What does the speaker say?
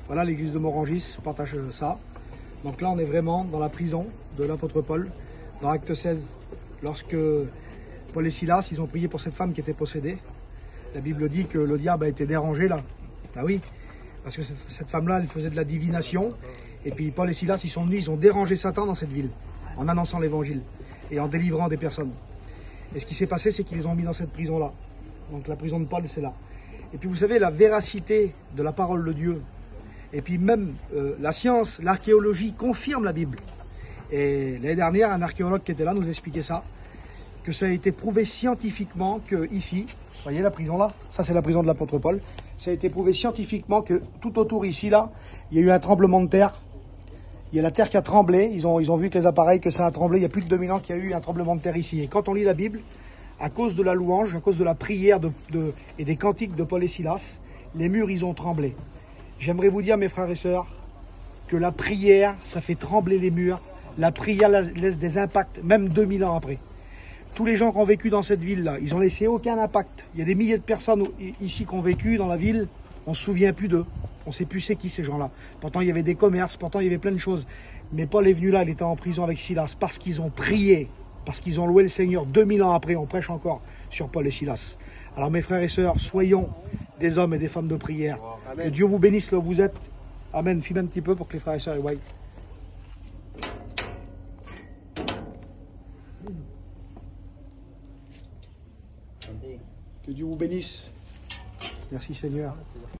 Voilà, l'église de Morangis partage ça. Donc là, on est vraiment dans la prison de l'apôtre Paul, dans Acte 16, lorsque Paul et Silas, ils ont prié pour cette femme qui était possédée. La Bible dit que le diable a été dérangé là. Ah oui, parce que cette femme-là, elle faisait de la divination. Et puis Paul et Silas, ils sont venus, ils ont dérangé Satan dans cette ville, en annonçant l'évangile et en délivrant des personnes. Et ce qui s'est passé, c'est qu'ils les ont mis dans cette prison-là. Donc la prison de Paul, c'est là. Et puis vous savez, la véracité de la parole de Dieu, et puis même la science, l'archéologie confirme la Bible. Et l'année dernière, un archéologue qui était là nous expliquait ça, que ça a été prouvé scientifiquement que ici, vous voyez la prison là, ça c'est la prison de l'apôtre Paul, ça a été prouvé scientifiquement que tout autour ici là, il y a eu un tremblement de terre. Il y a la terre qui a tremblé, ils ont vu avec les appareils que ça a tremblé, il y a plus de 2000 ans qu'il y a eu un tremblement de terre ici. Et quand on lit la Bible, à cause de la louange, à cause de la prière et des cantiques de Paul et Silas, les murs ils ont tremblé. J'aimerais vous dire mes frères et sœurs, que la prière, ça fait trembler les murs, la prière laisse des impacts, même 2000 ans après. Tous les gens qui ont vécu dans cette ville-là, ils n'ont laissé aucun impact. Il y a des milliers de personnes ici qui ont vécu dans la ville, on ne se souvient plus d'eux. On ne sait plus c'est qui ces gens-là. Pourtant, il y avait des commerces, pourtant, il y avait plein de choses. Mais Paul est venu là, il était en prison avec Silas, parce qu'ils ont prié, parce qu'ils ont loué le Seigneur. 2000 ans après, on prêche encore sur Paul et Silas. Alors, mes frères et sœurs, soyons des hommes et des femmes de prière. Amen. Que Dieu vous bénisse là où vous êtes. Amen. Filme un petit peu pour que les frères et sœurs voient. Que Dieu vous bénisse. Merci Seigneur.